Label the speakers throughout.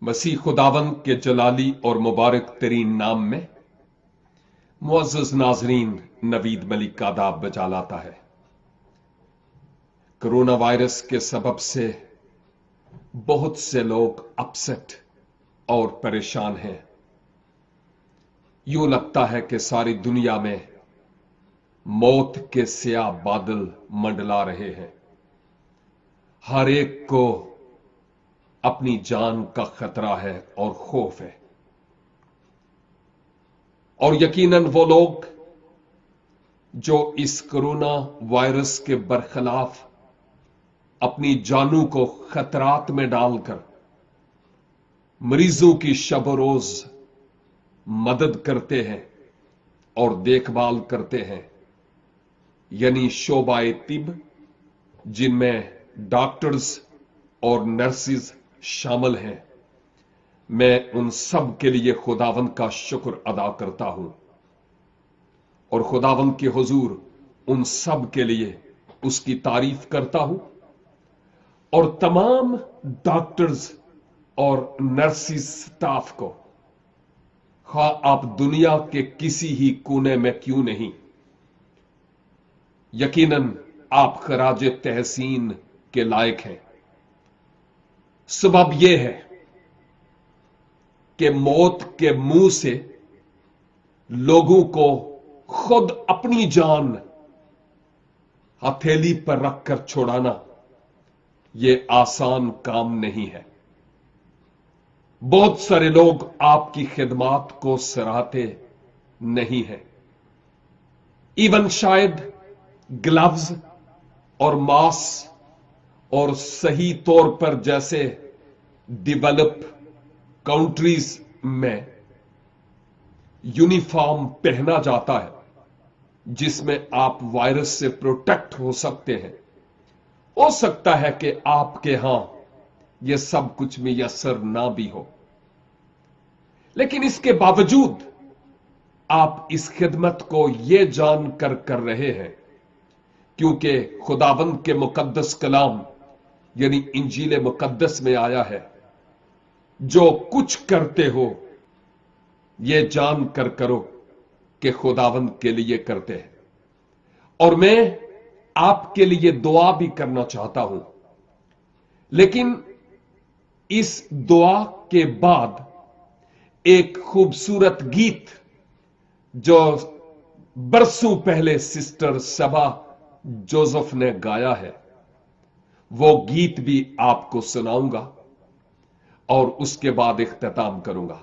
Speaker 1: मसीह खुदावंद के जलाली और मुबारक तरीन नाम में मुअज़्ज़ज़ नाज़रीन, नवीद मलिक का आदाब बजा लाता है। कोरोना वायरस के सबब से बहुत से लोग अपसेट और परेशान हैं। यूं लगता है कि सारी दुनिया में मौत के स्याह बादल मंडला रहे हैं। हर एक को अपनी जान का खतरा है और खौफ है। और यकीनन वो लोग जो इस कोरोना वायरस के बरखिलाफ अपनी जानों को खतरात में डालकर मरीजों की शब रोज मदद करते हैं और देखभाल करते हैं, यानी शोबाए तिब, जिनमें डॉक्टर्स और नर्सिस शामिल हैं, मैं उन सब के लिए खुदावंद का शुक्र अदा करता हूं और खुदावंद के हुजूर उन सब के लिए उसकी तारीफ करता हूं। और तमाम डॉक्टर्स और नर्सिस स्टाफ को, खा आप दुनिया के किसी ही कोने में क्यों नहीं, यकीनन आप खराज तहसीन के लायक हैं। सबब यह है कि मौत के मुंह से लोगों को खुद अपनी जान हथेली पर रखकर छुड़ाना यह आसान काम नहीं है। बहुत सारे लोग आपकी खिदमत को सराहते नहीं हैं। इवन शायद ग्लव्स और मास्क और सही तौर पर जैसे डेवलप कंट्रीज में यूनिफॉर्म पहना जाता है जिसमें आप वायरस से प्रोटेक्ट हो सकते हैं। हो सकता है कि आपके यहां यह सब कुछ मुयस्सर ना भी हो, लेकिन इसके बावजूद आप इस खिदमत को यह जानकर कर रहे हैं क्योंकि खुदावंद के मुकद्दस कलाम यानी इंजील मुकद्दस में आया है, जो कुछ करते हो यह जान कर करो कि खुदावंद के लिए करते हैं। और मैं आपके लिए दुआ भी करना चाहता हूं, लेकिन इस दुआ के बाद एक खूबसूरत गीत जो बरसों पहले सिस्टर सबा जोसेफ ने गाया है, वो गीत भी आपको सुनाऊंगा और उसके बाद इख्तिताम करूंगा।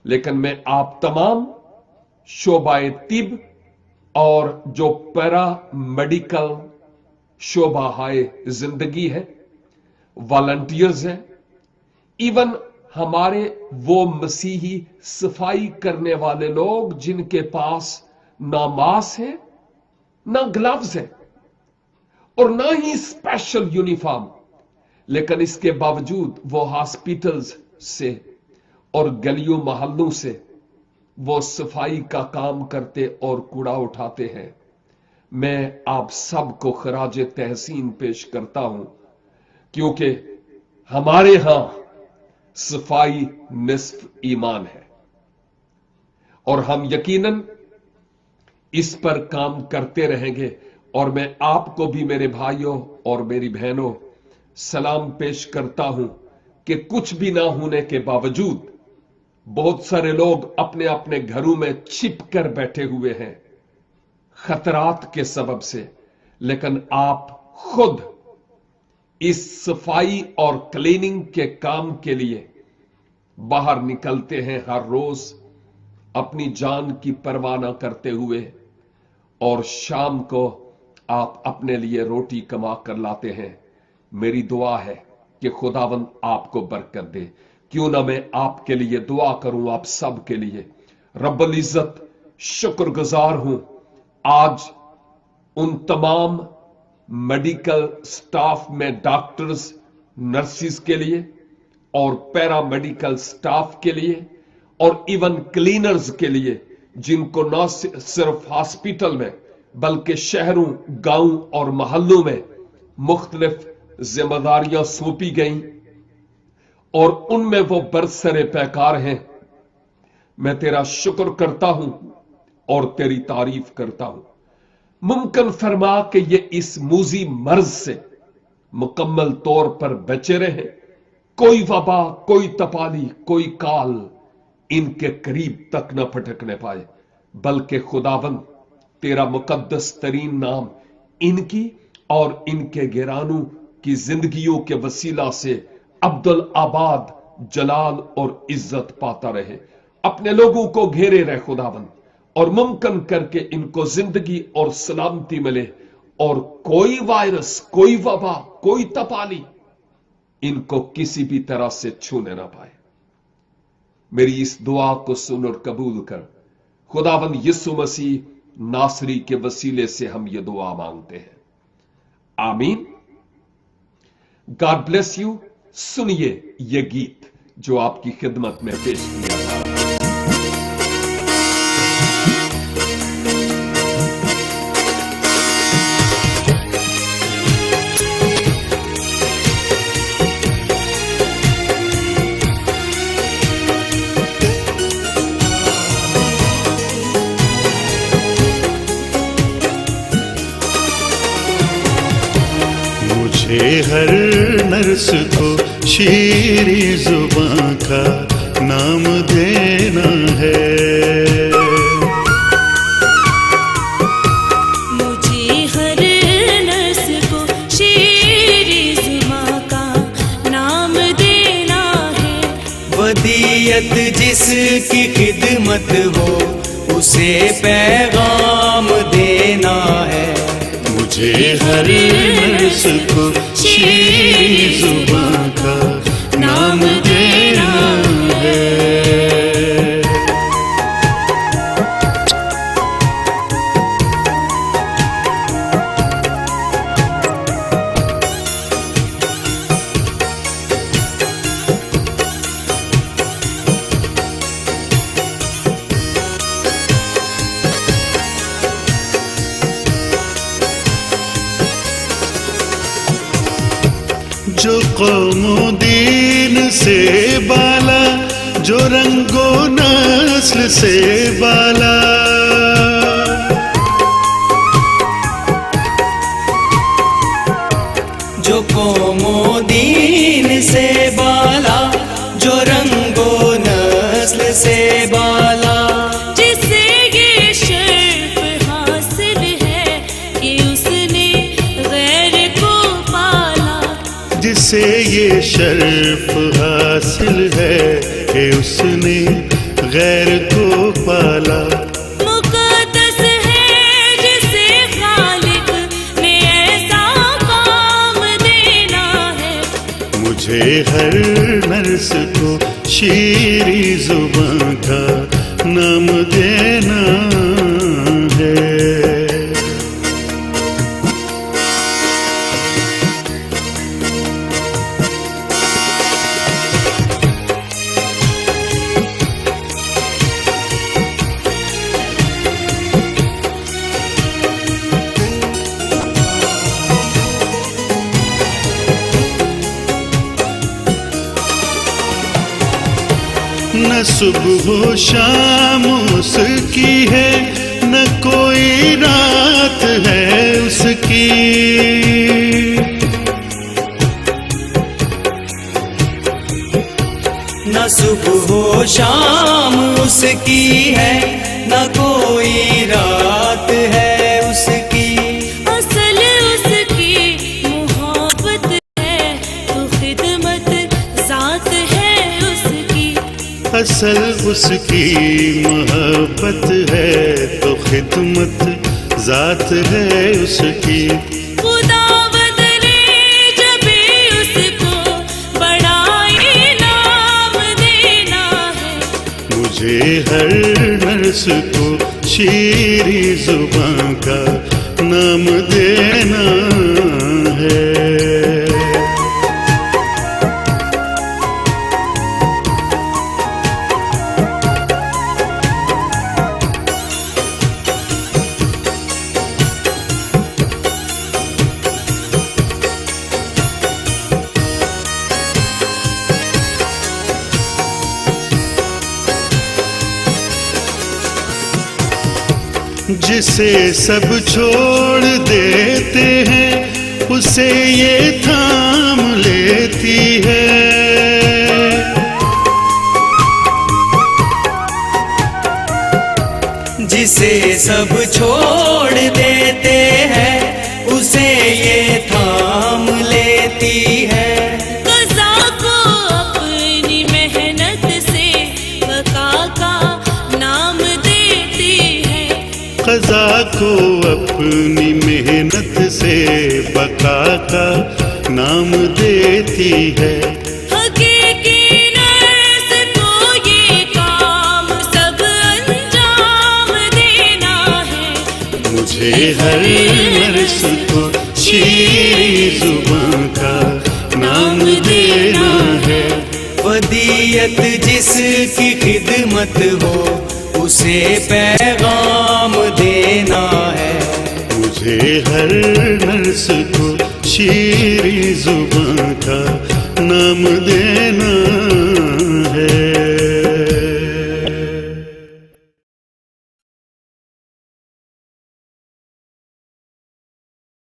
Speaker 1: लेकिन मैं आप तमाम शोबाए तिब और जो पैरा मेडिकल शोबा हाय जिंदगी है, वॉलंटियर्स हैं, इवन हमारे वो मसीही सफाई करने वाले लोग जिनके पास ना मास्क है, ना ग्लव्स है और ना ही स्पेशल यूनिफॉर्म, लेकिन इसके बावजूद वो हॉस्पिटल्स से और गलियों मोहल्लों से वो सफाई का काम करते और कूड़ा उठाते हैं। मैं आप सबको खराज तहसीन पेश करता हूं क्योंकि हमारे यहां सफाई निस्फ ईमान है और हम यकीनन इस पर काम करते रहेंगे। और मैं आपको भी मेरे भाइयों और मेरी बहनों सलाम पेश करता हूं कि कुछ भी ना होने के बावजूद बहुत सारे लोग अपने अपने घरों में छिप कर बैठे हुए हैं खतरात के सबब से, लेकिन आप खुद इस सफाई और क्लीनिंग के काम के लिए बाहर निकलते हैं हर रोज अपनी जान की परवाह न करते हुए, और शाम को आप अपने लिए रोटी कमा कर लाते हैं। मेरी दुआ है कि खुदावंद आपको बरकत दे। क्यों ना मैं आपके लिए दुआ करूं, आप सब के लिए। रब्बुल इज्जत शुक्रगुजार हूं आज उन तमाम मेडिकल स्टाफ में डॉक्टर्स, नर्सिस के लिए और पैरा मेडिकल स्टाफ के लिए और इवन क्लीनर्स के लिए, जिनको न सिर्फ हॉस्पिटल में बल्कि शहरों, गांव और मोहल्लों में मुख्तलिफ जिम्मेदारियां सौंपी गईं اور ان میں وہ बरसरे पैकार हैं। मैं तेरा शुक्र करता हूं और तेरी तारीफ करता हूं। मुमकिन फरमा कि ये इस मूजी मर्ज से मुकम्मल तौर पर बचे रहे। कोई वबा, कोई तपाली, कोई काल इनके करीब तक न फटकने पाए, बल्कि खुदावंद तेरा मुकद्दस तरीन नाम इनकी और इनके गिरानों की जिंदगियों के वसीला से अब्दुल आबाद जलाल और इज्जत पाता रहे। अपने लोगों को घेरे रहे खुदावंद, और मुमकिन करके इनको जिंदगी और सलामती मिले, और कोई वायरस, कोई वबा, कोई तपाली इनको किसी भी तरह से छूने ना पाए। मेरी इस दुआ को सुन और कबूल कर। खुदावंद यीशु मसीह नासरी के वसीले से हम ये दुआ मांगते हैं, आमीन। God bless you. सुनिए ये गीत जो आपकी खिदमत में पेश किया जा रहा है।
Speaker 2: मुझे हर नर्स को शीरी जुबां का नाम देना है।
Speaker 3: मुझे हर नर्स को शीरी जुबां का नाम देना है।
Speaker 4: वदीयत जिसकी खिदमत हो उसे पैगाम देना है।
Speaker 2: मुझे हर नर्स को शीरी जुबां का नाम देना है। जो कौमो दीन से बाला, जो रंगो नस्ल से बाला,
Speaker 4: जो कौमो दीन से बाला, जो रंगो नस्ल से बाला,
Speaker 3: जिसे ये शर्फ हासिल है कि उसने गैर को पाला।
Speaker 2: जिसे ये शर्फ हासिल है कि उसने गैर को पाला।
Speaker 3: मुकद्दस है जिसे खालिक ने ऐसा काम देना है।
Speaker 2: मुझे हर नर्स को शीरी जुबां का नाम देना है। न सुबह शाम उसकी है, न कोई रात है उसकी।
Speaker 4: न सुबह शाम उसकी है, न कोई रात है उसकी।
Speaker 3: असल उसकी मोहब्बत है तो खिदमत जात है उसकी।
Speaker 2: असल उसकी मोहब्बत है तो खिदमत जात है उसकी।
Speaker 3: खुदावंद ने जब उसको बड़ा इनाम देना है।
Speaker 2: मुझे हर नर्स को शीरी जुबां का नाम देना है। جسے سب چھوڑ دیتے ہیں اسے یہ تھام لیتی ہے.
Speaker 4: جسے سب چھوڑ دیتے ہیں اسے یہ تھام لیتی ہے.
Speaker 3: قضا کو اپنی محنت سے بقا کا نام دیتی ہے.
Speaker 2: قضا کو اپنی محنت سے بقا کا نام دیتی ہے.
Speaker 3: حقیقی نرس کو یہ کام سب انجام دینا ہے.
Speaker 2: مجھے ہر نرس کو شیریں زباں کا نام دینا ہے.
Speaker 4: ودیت جس کی خدمت ہو اسے پیغام دینا ہے.
Speaker 2: مجھے ہر نرس کو شیریں زباں کا نام دینا